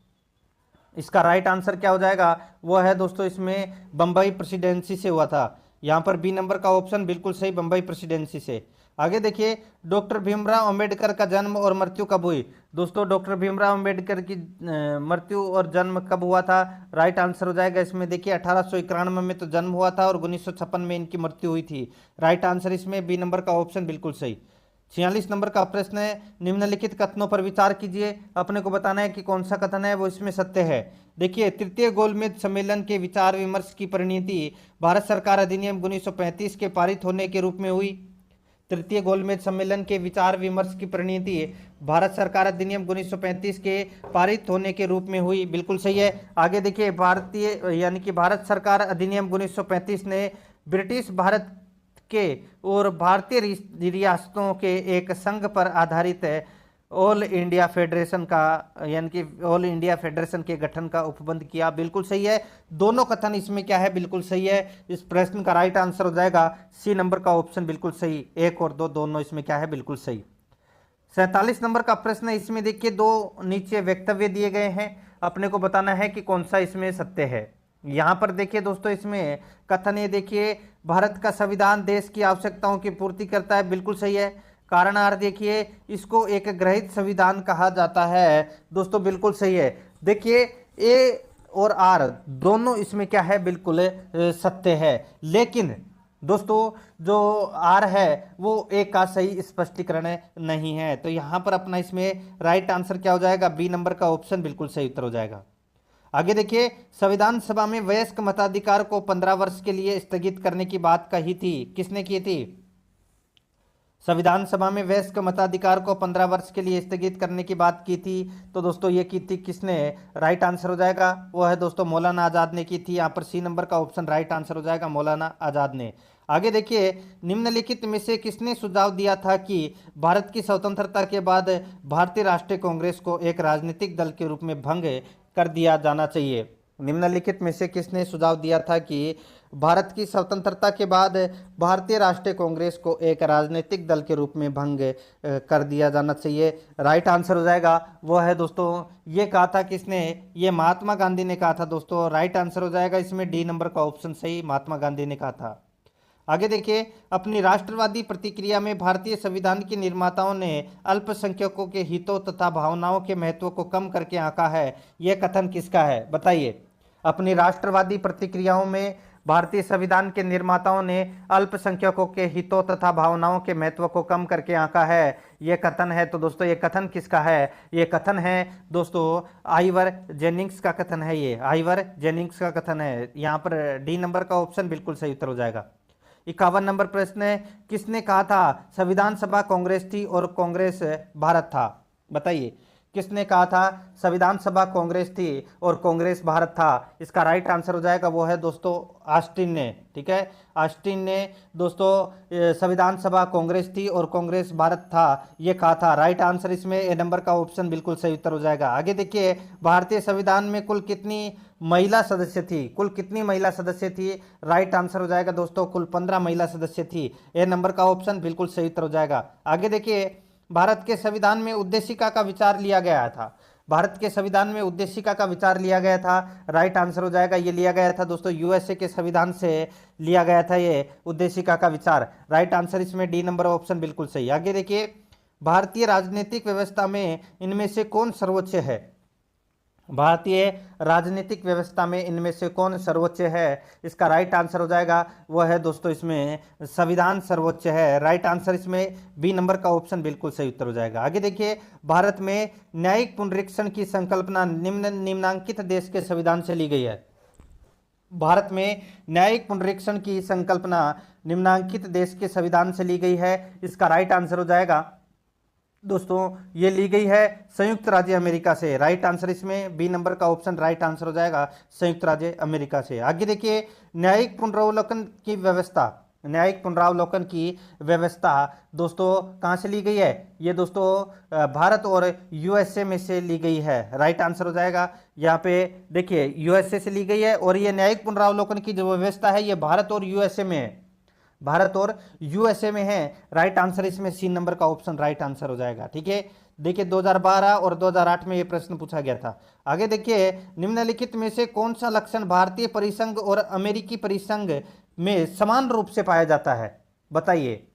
इसका राइट आंसर क्या हो जाएगा, वो है दोस्तों इसमें बम्बई प्रेसिडेंसी से हुआ था, यहाँ पर बी नंबर का ऑप्शन बिल्कुल सही, बम्बई प्रेसिडेंसी से। आगे देखिए डॉक्टर भीमराव अंबेडकर का जन्म और मृत्यु कब हुई, दोस्तों डॉक्टर भीमराव अंबेडकर की मृत्यु और जन्म कब हुआ था, राइट आंसर हो जाएगा इसमें देखिए 1891 में तो जन्म हुआ था और 1956 में इनकी मृत्यु हुई थी। राइट आंसर इसमें बी नंबर का ऑप्शन बिल्कुल सही। 46 नंबर का प्रश्न है, निम्नलिखित कथनों पर विचार कीजिए, अपने को बताना है कि कौन सा कथन है वो इसमें सत्य है। देखिए तृतीय गोलमेज सम्मेलन के विचार विमर्श की परिणति भारत सरकार अधिनियम 1935 के पारित होने के रूप में हुई, तृतीय गोलमेज सम्मेलन के विचार विमर्श की परिणति भारत सरकार अधिनियम 1935 के पारित होने के रूप में हुई, बिल्कुल सही है। आगे देखिए भारतीय यानी कि भारत सरकार अधिनियम 1935 ने ब्रिटिश भारत के और भारतीय रियासतों के एक संघ पर आधारित ऑल इंडिया फेडरेशन का यानी कि ऑल इंडिया फेडरेशन के गठन का उपबंध किया, बिल्कुल सही है। दोनों कथन इसमें क्या है, बिल्कुल सही है। इस प्रश्न का राइट आंसर हो जाएगा सी नंबर का ऑप्शन बिल्कुल सही, एक और दो दोनों इसमें क्या है, बिल्कुल सही। 47 नंबर का प्रश्न है, इसमें देखिए दो नीचे वक्तव्य दिए गए हैं, अपने को बताना है कि कौन सा इसमें सत्य है। यहाँ पर देखिए दोस्तों इसमें कथन ये देखिए भारत का संविधान देश की आवश्यकताओं की पूर्ति करता है, बिल्कुल सही है। कारण आर देखिए इसको एक ग्रहित संविधान कहा जाता है, दोस्तों बिल्कुल सही है। देखिए ए और आर दोनों इसमें क्या है, बिल्कुल सत्य है, लेकिन दोस्तों जो आर है वो एक का सही स्पष्टीकरण नहीं है, तो यहाँ पर अपना इसमें राइट आंसर क्या हो जाएगा, बी नंबर का ऑप्शन बिल्कुल सही उत्तर हो जाएगा। आगे देखिए संविधान सभा में वयस्क मताधिकार को 15 वर्ष के लिए स्थगित करने की बात कही थी, किसने की थी, संविधान सभा में वयस्क मताधिकार को 15 वर्ष के लिए स्थगित करने की बात की थी, तो दोस्तों ये की थी किसने, राइट आंसर हो जाएगा वो है दोस्तों मौलाना आज़ाद ने की थी, यहाँ पर सी नंबर का ऑप्शन राइट आंसर हो जाएगा मौलाना आज़ाद ने। आगे देखिए निम्नलिखित में से किसने सुझाव दिया था कि भारत की स्वतंत्रता के बाद भारतीय राष्ट्रीय कांग्रेस को एक राजनीतिक दल के रूप में भंग कर दिया जाना चाहिए, निम्नलिखित में से किसने सुझाव दिया था कि भारत की स्वतंत्रता के बाद भारतीय राष्ट्रीय कांग्रेस को एक राजनीतिक दल के रूप में भंग कर दिया जाना चाहिए, राइट आंसर हो जाएगा वो है दोस्तों, ये कहा था किसने, ये महात्मा गांधी ने कहा था दोस्तों, राइट आंसर हो जाएगा इसमें डी नंबर का ऑप्शन सही, महात्मा गांधी ने कहा था। आगे देखिए अपनी राष्ट्रवादी प्रतिक्रिया में भारतीय संविधान के निर्माताओं ने अल्पसंख्यकों के हितों तथा भावनाओं के महत्व को कम करके आंका है, यह कथन किसका है, बताइए। अपनी राष्ट्रवादी प्रतिक्रियाओं में भारतीय संविधान के निर्माताओं ने अल्पसंख्यकों के हितों तथा भावनाओं के महत्व को कम करके आंका है, यह कथन है, तो दोस्तों ये कथन किसका है, ये कथन है दोस्तों आइवर जेनिंग्स का कथन है, ये आइवर जेनिंग्स का कथन है, यहाँ पर डी नंबर का ऑप्शन बिल्कुल सही उत्तर हो जाएगा। 51 नंबर प्रश्न है, किसने कहा था संविधान सभा कांग्रेस थी और कांग्रेस भारत था, बताइए। किसने कहा था? संविधान सभा कांग्रेस थी और कांग्रेस भारत था। इसका राइट आंसर हो जाएगा वो है दोस्तों ऑस्टिन ने। ठीक है, ऑस्टिन ने दोस्तों संविधान सभा कांग्रेस थी और कांग्रेस भारत था ये कहा था। राइट आंसर इसमें ए नंबर का ऑप्शन बिल्कुल सही उत्तर हो जाएगा। आगे देखिए, भारतीय संविधान में कुल कितनी महिला सदस्य थी? कुल कितनी महिला सदस्य थी? राइट आंसर हो जाएगा दोस्तों कुल 15 महिला सदस्य थी। ए नंबर का ऑप्शन बिल्कुल सही उत्तर हो जाएगा। आगे देखिए, भारत के संविधान में उद्देशिका का विचार लिया गया था। भारत के संविधान में उद्देशिका का विचार लिया गया था। राइट आंसर हो जाएगा ये लिया गया था दोस्तों यूएसए के संविधान से लिया गया था ये उद्देशिका का विचार। राइट आंसर इसमें डी नंबर ऑप्शन बिल्कुल सही। आगे देखिए, भारतीय राजनीतिक व्यवस्था में इनमें से कौन सर्वोच्च है? भारतीय राजनीतिक व्यवस्था में इनमें से कौन सर्वोच्च है? इसका राइट आंसर हो जाएगा वह है दोस्तों इसमें संविधान सर्वोच्च है। राइट आंसर इसमें बी नंबर का ऑप्शन बिल्कुल सही उत्तर हो जाएगा। आगे देखिए, भारत में न्यायिक पुनरीक्षण की संकल्पना निम्नांकित देश के संविधान से ली गई है। भारत में न्यायिक पुनरीक्षण की संकल्पना निम्नांकित देश के संविधान से ली गई है। इसका राइट आंसर हो जाएगा दोस्तों ये ली गई है संयुक्त राज्य अमेरिका से। राइट आंसर इसमें बी नंबर का ऑप्शन राइट आंसर हो जाएगा संयुक्त राज्य अमेरिका से। आगे देखिए, न्यायिक पुनरावलोकन की व्यवस्था, न्यायिक पुनरावलोकन की व्यवस्था दोस्तों कहाँ से ली गई है? ये दोस्तों भारत और यूएसए में से ली गई है। राइट आंसर हो जाएगा यहाँ पे देखिए यूएसए से ली गई है और ये न्यायिक पुनरावलोकन की जो व्यवस्था है ये भारत और यूएसए में है। भारत और यूएसए में है। राइट आंसर इसमें सी नंबर का ऑप्शन राइट आंसर हो जाएगा। ठीक है, देखिए 2012 और 2008 में ये प्रश्न पूछा गया था। आगे देखिए, निम्नलिखित में से कौन सा लक्षण भारतीय परिसंघ और अमेरिकी परिसंघ में समान रूप से पाया जाता है? बताइए,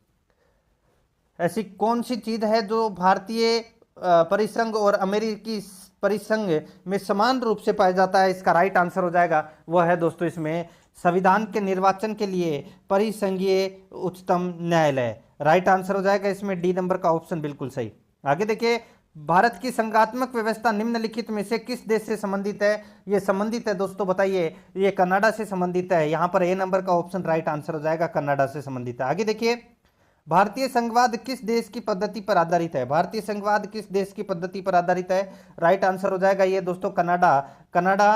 ऐसी कौन सी चीज है जो भारतीय परिसंघ और अमेरिकी परिसंघ में समान रूप से पाया जाता है? इसका राइट आंसर हो जाएगा वह है दोस्तों इसमें संविधान के निर्वाचन के लिए परिसंघीय उच्चतम न्यायालय। राइट आंसर हो जाएगा इसमें डी नंबर का ऑप्शन बिल्कुल सही। आगे देखिए, भारत की संघात्मक व्यवस्था निम्नलिखित में से किस देश से संबंधित है? ये संबंधित है दोस्तों बताइए, ये कनाडा से संबंधित है। यहाँ पर ए नंबर का ऑप्शन राइट आंसर हो जाएगा कनाडा से संबंधित है। आगे देखिए, भारतीय संघवाद किस देश की पद्धति पर आधारित है? भारतीय संघवाद किस देश की पद्धति पर आधारित है? राइट आंसर हो जाएगा ये दोस्तों कनाडा। कनाडा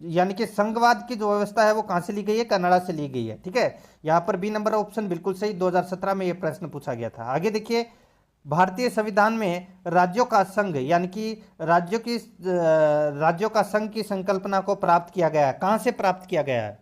यानी कि संघवाद की जो व्यवस्था है वो कहां से ली गई है? कनाडा से ली गई है। ठीक है, यहां पर बी नंबर ऑप्शन बिल्कुल सही। 2017 में ये प्रश्न पूछा गया था। आगे देखिए, भारतीय संविधान में राज्यों का संघ यानी कि राज्यों का संघ की संकल्पना को प्राप्त किया गया है। कहां से प्राप्त किया गया है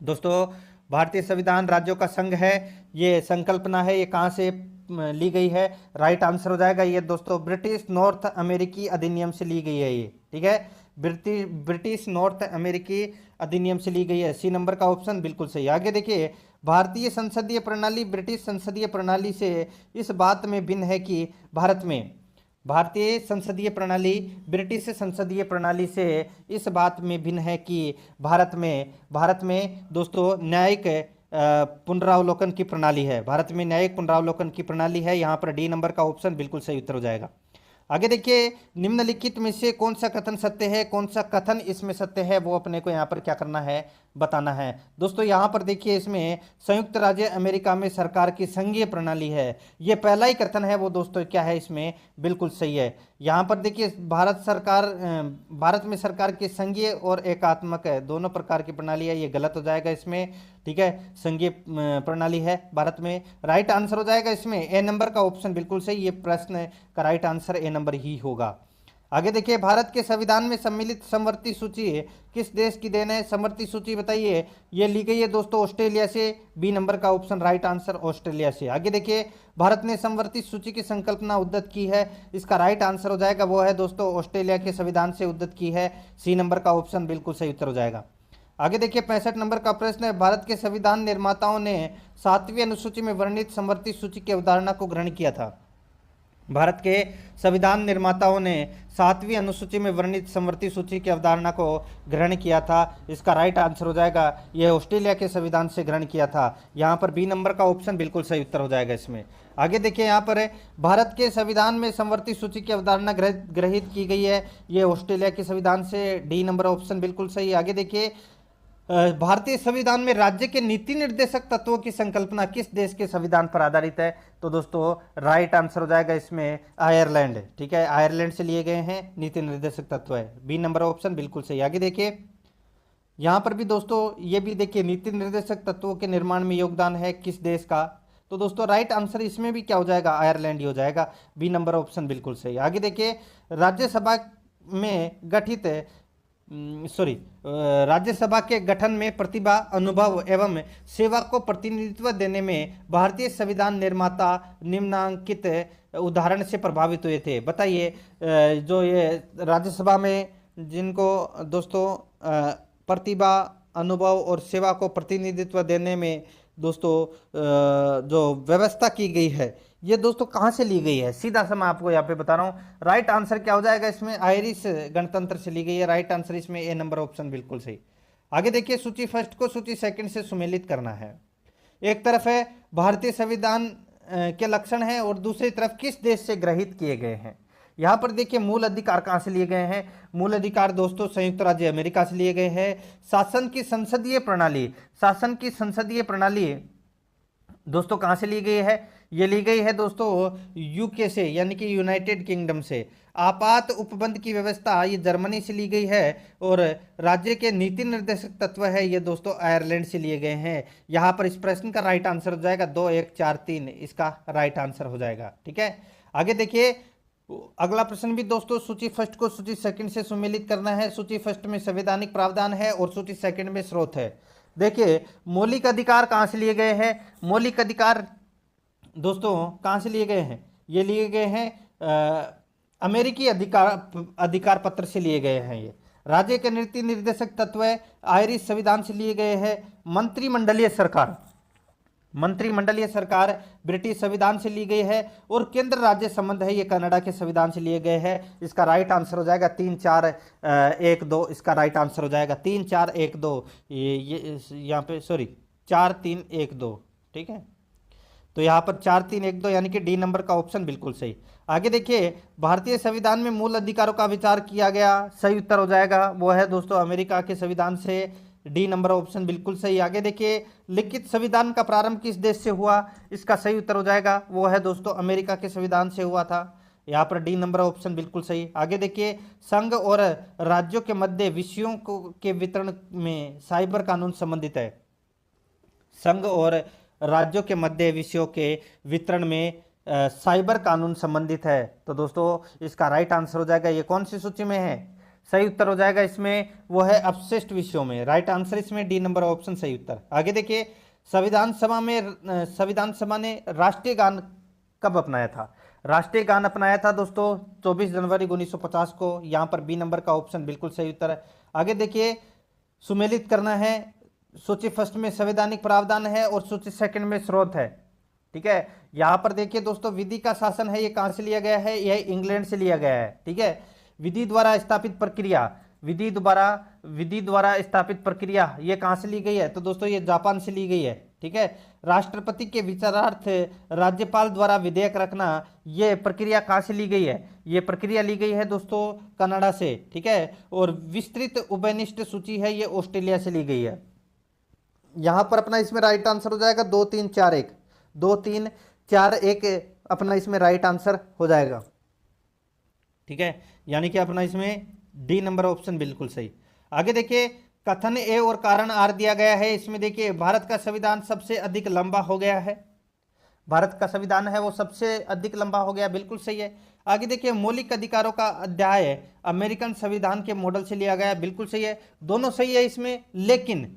दोस्तों? भारतीय संविधान राज्यों का संघ है, ये संकल्पना है, ये कहां से ली गई है? राइट आंसर हो जाएगा ये दोस्तों ब्रिटिश नॉर्थ अमेरिकी अधिनियम से ली गई है ये। ठीक है, ब्रिटिश नॉर्थ अमेरिकी अधिनियम से ली गई है। सी नंबर का ऑप्शन बिल्कुल सही। आगे देखिए, भारतीय संसदीय प्रणाली ब्रिटिश संसदीय प्रणाली से इस बात में भिन्न है कि भारतीय संसदीय प्रणाली ब्रिटिश संसदीय प्रणाली से इस बात में भिन्न है कि भारत में दोस्तों न्यायिक पुनरावलोकन की प्रणाली है। भारत में न्यायिक पुनरावलोकन की प्रणाली है। यहाँ पर डी नंबर का ऑप्शन बिल्कुल सही उत्तर हो जाएगा। आगे देखिए, निम्नलिखित में से कौन सा कथन सत्य है, कौन सा कथन इसमें सत्य है, वो अपने को यहाँ पर क्या करना है, बताना है। दोस्तों यहाँ पर देखिए, इसमें संयुक्त राज्य अमेरिका में सरकार की संघीय प्रणाली है, ये पहला ही कथन है वो दोस्तों क्या है इसमें बिल्कुल सही है। यहाँ पर देखिए, भारत में सरकार की संघीय और एकात्मक है, दोनों प्रकार की प्रणाली है, ये गलत हो जाएगा इसमें। ठीक है, संघीय प्रणाली है भारत में। राइट आंसर हो जाएगा इसमें ए नंबर का ऑप्शन बिल्कुल सही। ये प्रश्न का राइट आंसर ए नंबर ही होगा। आगे देखिए, भारत के संविधान में सम्मिलित समवर्ती सूची किस देश की देन है? समवर्ती सूची बताइए, ये ली गई है दोस्तों ऑस्ट्रेलिया से। बी नंबर का ऑप्शन राइट आंसर ऑस्ट्रेलिया से। आगे देखिए, भारत ने समवर्ती सूची की संकल्पना उद्धत की है, इसका राइट आंसर हो जाएगा वो है दोस्तों ऑस्ट्रेलिया के संविधान से उद्धत की है। सी नंबर का ऑप्शन बिल्कुल सही उत्तर हो जाएगा। आगे देखिए, 65 नंबर का प्रश्न है, भारत के संविधान निर्माताओं ने 7वीं अनुसूची में वर्णित समवर्ती सूची की अवधारणा को ग्रहण किया था। भारत के संविधान निर्माताओं ने 7वीं अनुसूची में वर्णित समवर्ती सूची की अवधारणा को ग्रहण किया था। इसका राइट आंसर हो जाएगा यह ऑस्ट्रेलिया के संविधान से ग्रहण किया था। यहाँ पर बी नंबर का ऑप्शन बिल्कुल सही उत्तर हो जाएगा इसमें। आगे देखिए, यहाँ पर भारत के संविधान में समवर्ती सूची की अवधारणा ग्रहित की गई है, ये ऑस्ट्रेलिया के संविधान से। डी नंबर ऑप्शन बिल्कुल सही। आगे देखिए, भारतीय संविधान में राज्य के नीति निर्देशक तत्वों की संकल्पना किस देश के संविधान पर आधारित है? तो दोस्तों राइट आंसर हो जाएगा इसमें आयरलैंड। ठीक है, आयरलैंड से लिए गए हैं नीति निर्देशक तत्व है। बी नंबर ऑप्शन बिल्कुल सही। आगे देखिए, यहां पर भी दोस्तों ये भी देखिए नीति निर्देशक तत्वों के निर्माण में योगदान है किस देश का? तो दोस्तों राइट आंसर इसमें भी क्या हो जाएगा? आयरलैंड ही हो जाएगा। बी नंबर ऑप्शन बिल्कुल सही। आगे देखिए, राज्यसभा में गठित राज्यसभा के गठन में प्रतिभा, अनुभव एवं सेवा को प्रतिनिधित्व देने में भारतीय संविधान निर्माता निम्नांकित उदाहरण से प्रभावित हुए थे। बताइए, जो ये राज्यसभा में जिनको दोस्तों प्रतिभा, अनुभव और सेवा को प्रतिनिधित्व देने में दोस्तों जो व्यवस्था की गई है, ये दोस्तों कहाँ से ली गई है? सीधा सा मैं आपको यहाँ पे बता रहा हूँ। राइट आंसर क्या हो जाएगा इसमें? आयरिश गणतंत्र से ली गई है। राइट आंसर इसमें ए नंबर ऑप्शन बिल्कुल सही। आगे देखिए, सूची फर्स्ट को सूची सेकंड से सुमेलित करना है। एक तरफ है भारतीय संविधान के लक्षण है और दूसरी तरफ किस देश से ग्रहित किए गए हैं। यहाँ पर देखिए मूल अधिकार कहाँ से लिए गए हैं? मूल अधिकार दोस्तों संयुक्त राज्य अमेरिका से लिए गए हैं। शासन की संसदीय प्रणाली दोस्तों कहाँ से ली गई है? ये ली गई है दोस्तों यूके से, यानी कि यूनाइटेड किंगडम से। आपात उपबंध की व्यवस्था ये जर्मनी से ली गई है और राज्य के नीति निर्देशक तत्व है ये दोस्तों आयरलैंड से लिए गए हैं। यहाँ पर इस प्रश्न का राइट आंसर हो जाएगा 2, 1, 4, 3 इसका राइट आंसर हो जाएगा। ठीक है, आगे देखिए, अगला प्रश्न भी दोस्तों सूची फर्स्ट को सूची सेकंड से सुमेलित करना है। सूची फर्स्ट में संवैधानिक प्रावधान है और सूची सेकंड में स्रोत है। देखिए, मौलिक अधिकार कहाँ से लिए गए हैं? मौलिक अधिकार दोस्तों कहाँ से लिए गए हैं? ये लिए गए हैं अमेरिकी अधिकार पत्र से लिए गए हैं। ये राज्य के नीति निर्देशक तत्व है आयरिश संविधान से लिए गए हैं। मंत्रिमंडलीय सरकार ब्रिटिश संविधान से ली गई है और केंद्र राज्य संबंध है ये कनाडा के संविधान से लिए गए हैं। इसका राइट आंसर हो जाएगा 3, 4, 1, 2 इसका राइट आंसर हो जाएगा 3, 4, 1, 2 ये यहाँ पे 4, 3, 1, 2। ठीक है, तो यहाँ पर 4, 3, 1, 2 यानी कि डी नंबर का ऑप्शन बिल्कुल सही। आगे देखिए, भारतीय संविधान में मूल अधिकारों का विचार किया गया, सही उत्तर हो जाएगा वो है दोस्तों अमेरिका के संविधान से। डी नंबर ऑप्शन बिल्कुल सही। आगे देखिए, लिखित संविधान का प्रारंभ किस देश से हुआ? इसका सही उत्तर हो जाएगा वो है दोस्तों अमेरिका के संविधान से हुआ था। यहाँ पर डी नंबर ऑप्शन बिल्कुल सही। आगे देखिए, संघ और राज्यों के मध्य विषयों के वितरण में साइबर कानून संबंधित है। संघ और राज्यों के मध्य विषयों के वितरण में साइबर कानून संबंधित है। तो दोस्तों इसका राइट आंसर हो जाएगा, ये कौन सी सूची में है? सही उत्तर हो जाएगा इसमें वो है अपशिष्ट विषयों में। राइट आंसर इसमें डी नंबर ऑप्शन सही उत्तर। आगे देखिए, संविधान सभा ने राष्ट्रीय गान कब अपनाया था? राष्ट्रीय गान अपनाया था दोस्तों 24 जनवरी 1950 को। यहाँ पर बी नंबर का ऑप्शन बिल्कुल सही उत्तर है। आगे देखिए, सुमेलित करना है। सूची फर्स्ट में संवैधानिक प्रावधान है और सूची सेकंड में स्रोत है। ठीक है, यहाँ पर देखिए दोस्तों विधि का शासन है ये कहाँ से लिया गया है? यह इंग्लैंड से लिया गया है। ठीक है, विधि द्वारा स्थापित प्रक्रिया ये कहाँ से ली गई है? तो दोस्तों ये जापान से ली गई है। ठीक है, राष्ट्रपति के विचारार्थ राज्यपाल द्वारा विधेयक रखना ये प्रक्रिया कहाँ से ली गई है? ये प्रक्रिया ली गई है दोस्तों कनाडा से। ठीक है, और विस्तृत उभयनिष्ठ सूची है ये ऑस्ट्रेलिया से ली गई है। यहां पर अपना इसमें राइट आंसर हो जाएगा 2, 3, 4, 1 2, 3, 4, 1 अपना इसमें राइट आंसर हो जाएगा। ठीक है, यानी कि अपना इसमें डी नंबर ऑप्शन बिल्कुल सही। आगे देखिए, कथन ए और कारण आर दिया गया है। इसमें देखिए भारत का संविधान सबसे अधिक लंबा हो गया है। भारत का संविधान है वो सबसे अधिक लंबा हो गया, बिल्कुल सही है। आगे देखिए, मौलिक अधिकारों का अध्याय अमेरिकन संविधान के मॉडल से लिया गया, बिल्कुल सही है। दोनों सही है इसमें, लेकिन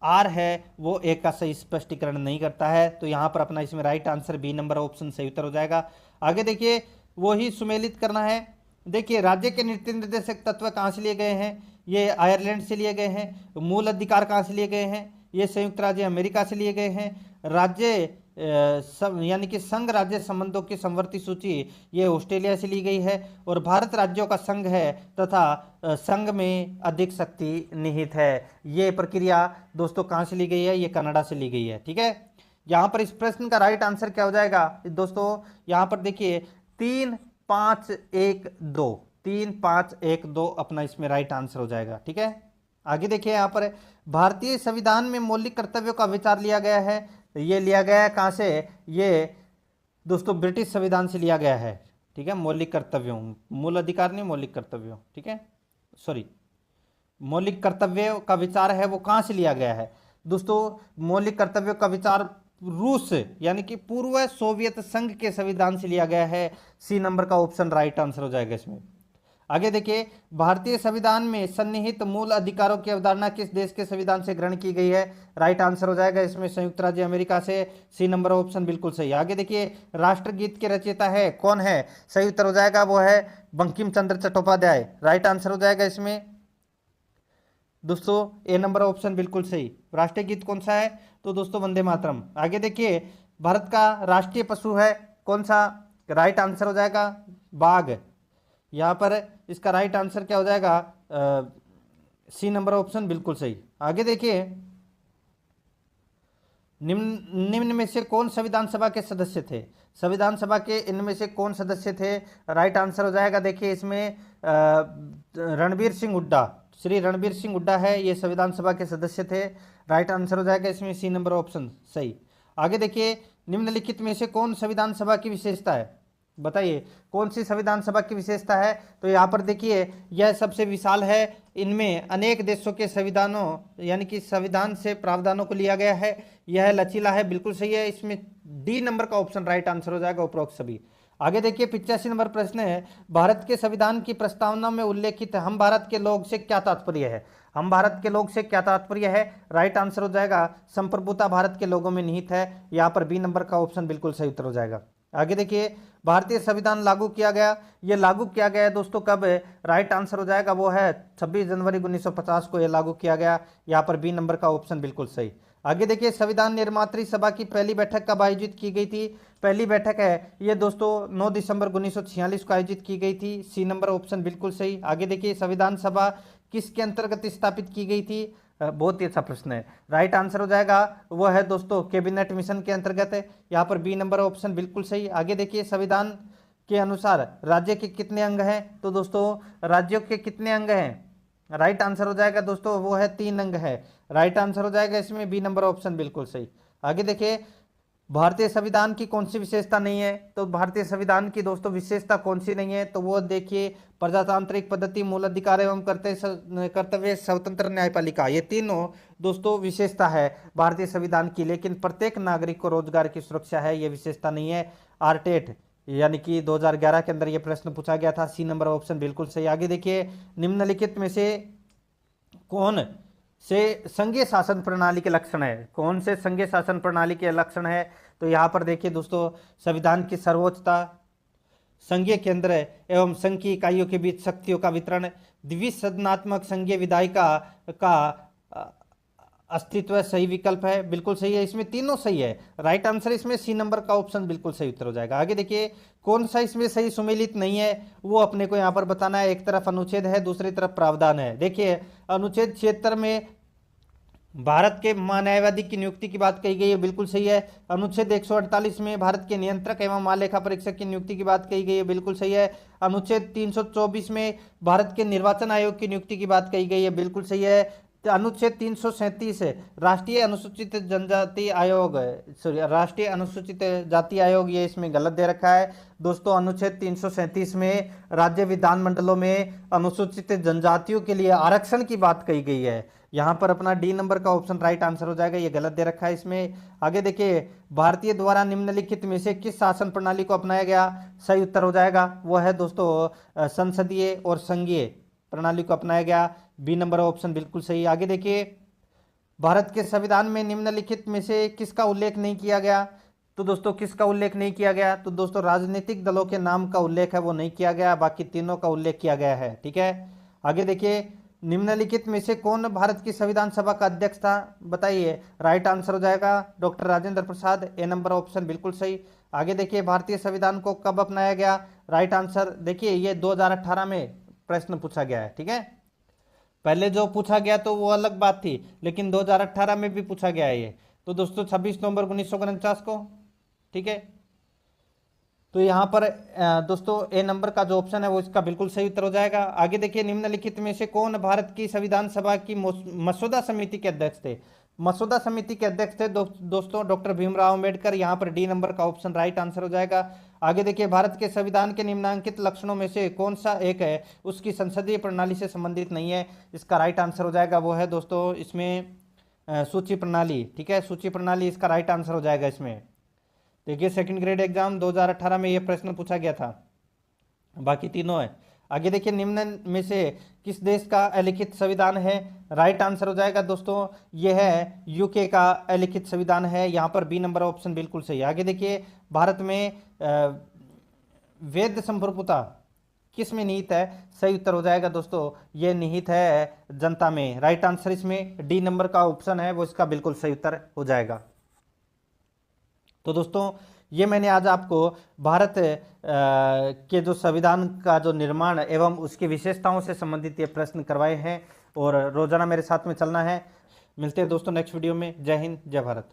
आर है वो एक का सही स्पष्टीकरण नहीं करता है। तो यहां पर अपना इसमें right answer B number option सही उत्तर हो जाएगा। आगे देखिए, वो ही सुमेलित करना है। देखिए, राज्य के नीति निर्देशक तत्व कहाँ से लिए गए हैं? ये आयरलैंड से लिए गए हैं। मूल अधिकार कहाँ से लिए गए हैं? ये संयुक्त राज्य अमेरिका से लिए गए हैं। राज्य यानी कि संघ राज्य संबंधों की संवर्ती सूची ये ऑस्ट्रेलिया से ली गई है। और भारत राज्यों का संघ है तथा संघ में अधिक शक्ति निहित है। ये प्रक्रिया दोस्तों कहाँ से ली गई है? ये कनाडा से ली गई है। ठीक है, यहाँ पर इस प्रश्न का राइट आंसर क्या हो जाएगा दोस्तों? यहाँ पर देखिए 3, 5, 1, 2 3, 5, 1, 2 अपना इसमें राइट आंसर हो जाएगा। ठीक है, आगे देखिए यहाँ पर भारतीय संविधान में मौलिक कर्तव्यों का विचार लिया गया है। ये लिया गया है कहाँ से? ये दोस्तों ब्रिटिश संविधान से लिया गया है। ठीक है, मौलिक कर्तव्यों, मूल अधिकार नहीं, मौलिक कर्तव्यों। ठीक है, सॉरी, मौलिक कर्तव्यों का विचार है वो कहाँ से लिया गया है? दोस्तों मौलिक कर्तव्यों का विचार रूस यानी कि पूर्व सोवियत संघ के संविधान से लिया गया है। सी नंबर का ऑप्शन राइट आंसर हो जाएगा इसमें। आगे देखिए, भारतीय संविधान में सन्निहित मूल अधिकारों की अवधारणा किस देश के संविधान से ग्रहण की गई है? राइट आंसर हो जाएगा इसमें संयुक्त राज्य अमेरिका से। सी नंबर ऑप्शन बिल्कुल सही। आगे देखिए, राष्ट्रगीत के रचयिता है कौन है? सही उत्तर हो जाएगा वो है बंकिम चंद्र चट्टोपाध्याय। राइट आंसर हो जाएगा इसमें दोस्तों ए नंबर ऑप्शन बिल्कुल सही। राष्ट्रीय गीत कौन सा है? तो दोस्तों वंदे मातरम। आगे देखिए, भारत का राष्ट्रीय पशु है कौन सा? राइट आंसर हो जाएगा बाघ। यहाँ पर इसका राइट आंसर क्या हो जाएगा? सी नंबर ऑप्शन बिल्कुल सही। आगे देखिए, निम्न में से कौन संविधान सभा के सदस्य थे? संविधान सभा के इनमें से कौन सदस्य थे? राइट आंसर हो जाएगा देखिए इसमें रणबीर सिंह हुड्डा। श्री रणबीर सिंह हुड्डा है ये संविधान सभा के सदस्य थे। राइट आंसर हो जाएगा इसमें सी नंबर ऑप्शन सही। आगे देखिए, निम्नलिखित में से कौन संविधान सभा की विशेषता है? बताइए कौन सी संविधान सभा की विशेषता है? तो यहाँ पर देखिए, यह सबसे विशाल है। इनमें अनेक देशों के संविधानों यानी कि संविधान से प्रावधानों को लिया गया है। यह लचीला है, बिल्कुल सही है। इसमें डी नंबर का ऑप्शन राइट आंसर हो जाएगा, उपरोक्त सभी। आगे देखिए, 85 नंबर प्रश्न है, भारत के संविधान की प्रस्तावना में उल्लेखित हम भारत के लोग से क्या तात्पर्य है? हम भारत के लोग से क्या तात्पर्य है? राइट आंसर हो जाएगा संप्रभुता भारत के लोगों में निहित है। यहाँ पर बी नंबर का ऑप्शन बिल्कुल सही उत्तर हो जाएगा। आगे देखिए, भारतीय संविधान लागू किया गया, ये लागू किया गया है दोस्तों कब? राइट आंसर हो जाएगा वो है 26 जनवरी 1950 को ये लागू किया गया। यहाँ पर बी नंबर का ऑप्शन बिल्कुल सही। आगे देखिए, संविधान निर्मात्री सभा की पहली बैठक कब आयोजित की गई थी? पहली बैठक है ये दोस्तों 9 दिसंबर 1946 को आयोजित की गई थी। सी नंबर ऑप्शन बिल्कुल सही। आगे देखिए, संविधान सभा किसके अंतर्गत स्थापित की गई थी? बहुत ही अच्छा प्रश्न है। राइट आंसर हो जाएगा वो है दोस्तों कैबिनेट मिशन के अंतर्गत है। यहाँ पर बी नंबर ऑप्शन बिल्कुल सही। आगे देखिए, संविधान के अनुसार राज्य के कितने अंग हैं? तो दोस्तों राज्यों के कितने अंग हैं? राइट आंसर हो जाएगा दोस्तों वो है 3 अंग है। राइट आंसर हो जाएगा इसमें बी नंबर ऑप्शन बिल्कुल सही। आगे देखिए, भारतीय संविधान की कौन सी विशेषता नहीं है? तो भारतीय संविधान की दोस्तों विशेषता कौन सी नहीं है? तो वो देखिए, प्रजातांत्रिक पद्धति, मूल अधिकार एवं कर्तव्य, स्वतंत्र न्यायपालिका, ये तीनों दोस्तों विशेषता है भारतीय संविधान की। लेकिन प्रत्येक नागरिक को रोजगार की सुरक्षा है, ये विशेषता नहीं है। आरटेट यानी कि 2011 के अंदर ये प्रश्न पूछा गया था। सी नंबर ऑप्शन बिल्कुल सही। आगे देखिए, निम्नलिखित में से कौन से संघीय शासन प्रणाली के लक्षण है? कौन से संघीय शासन प्रणाली के लक्षण है? तो यहाँ पर देखिए दोस्तों, संविधान की सर्वोच्चता, संघीय केंद्र एवं संघ की इकाइयों के बीच शक्तियों का वितरण, द्विसदनात्मक संघीय विधायिका का अस्तित्व सही विकल्प है, बिल्कुल सही है। इसमें तीनों सही है। राइट आंसर इसमें सी नंबर का ऑप्शन बिल्कुल सही उत्तर हो जाएगा। आगे देखिए, कौन सा इसमें सही सुमेलित नहीं है वो अपने को यहाँ पर बताना है। एक तरफ अनुच्छेद है, दूसरी तरफ प्रावधान है। देखिए, अनुच्छेद 76 में भारत के महान्यायवादी की नियुक्ति की बात कही गई है, बिल्कुल सही है। अनुच्छेद 148 में भारत के नियंत्रक एवं महालेखा परीक्षक की नियुक्ति की बात कही गई है, बिल्कुल सही है। अनुच्छेद 324 में भारत के निर्वाचन आयोग की नियुक्ति की बात कही गई है, बिल्कुल सही है। अनुच्छेद 337 राष्ट्रीय अनुसूचित जनजाति आयोग, सॉरी राष्ट्रीय अनुसूचित जाति आयोग, ये इसमें गलत दे रखा है दोस्तों। अनुच्छेद 337 में राज्य विधानमंडलों में अनुसूचित जनजातियों के लिए आरक्षण की बात कही गई है। यहाँ पर अपना डी नंबर का ऑप्शन राइट आंसर हो जाएगा, ये गलत दे रखा है इसमें। आगे देखिए, भारतीय द्वारा निम्नलिखित में से किस शासन प्रणाली को अपनाया गया? सही उत्तर हो जाएगा वो है दोस्तों संसदीय और संघीय प्रणाली को अपनाया गया। बी नंबर ऑप्शन बिल्कुल सही। आगे देखिए, भारत के संविधान में निम्नलिखित में से किसका उल्लेख नहीं किया गया? तो दोस्तों किसका उल्लेख नहीं किया गया? तो दोस्तों राजनीतिक दलों के नाम का उल्लेख है वो नहीं किया गया, बाकी तीनों का उल्लेख किया गया है। ठीक है, आगे देखिए, निम्नलिखित में से कौन भारत की संविधान सभा का अध्यक्ष था? बताइए। राइट आंसर हो जाएगा डॉक्टर राजेंद्र प्रसाद, ए नंबर ऑप्शन बिल्कुल सही। आगे देखिए, भारतीय संविधान को कब अपनाया गया? राइट आंसर देखिए, ये 2018 में प्रश्न पूछा गया है। ठीक है, पहले जो पूछा गया तो वो अलग बात थी, लेकिन 2018 में भी पूछा गया है ये। तो दोस्तों 26 नवंबर 1949 को। ठीक है, तो यहाँ पर दोस्तों ए नंबर का जो ऑप्शन है वो इसका बिल्कुल सही उत्तर हो जाएगा। आगे देखिए, निम्नलिखित में से कौन भारत की संविधान सभा की मसौदा समिति के अध्यक्ष थे? मसौदा समिति के अध्यक्ष थे दोस्तों डॉक्टर भीमराव अम्बेडकर। यहाँ पर डी नंबर का ऑप्शन राइट आंसर हो जाएगा। आगे देखिए, भारत के संविधान के निम्नलिखित लक्षणों में से कौन सा एक है उसकी संसदीय प्रणाली से संबंधित नहीं है? इसका राइट आंसर हो जाएगा वो है दोस्तों इसमें सूची प्रणाली। ठीक है, सूची प्रणाली इसका राइट आंसर हो जाएगा इसमें। देखिए, सेकंड ग्रेड एग्जाम 2018 में ये प्रश्न पूछा गया था, बाकी तीनों है। आगे देखिए, निम्न में से किस देश का अलिखित संविधान है? राइट आंसर हो जाएगा दोस्तों ये है यूके का अलिखित संविधान है। यहाँ पर बी नंबर ऑप्शन बिल्कुल सही है। आगे देखिए, भारत में वैध संप्रभुता किस में निहित है? सही उत्तर हो जाएगा दोस्तों ये निहित है जनता में। राइट आंसर इसमें डी नंबर का ऑप्शन है वो इसका बिल्कुल सही उत्तर हो जाएगा। तो दोस्तों ये मैंने आज आपको भारत के जो संविधान का जो निर्माण एवं उसकी विशेषताओं से संबंधित ये प्रश्न करवाए हैं, और रोजाना मेरे साथ में चलना है। मिलते हैं दोस्तों नेक्स्ट वीडियो में। जय हिंद, जय भारत।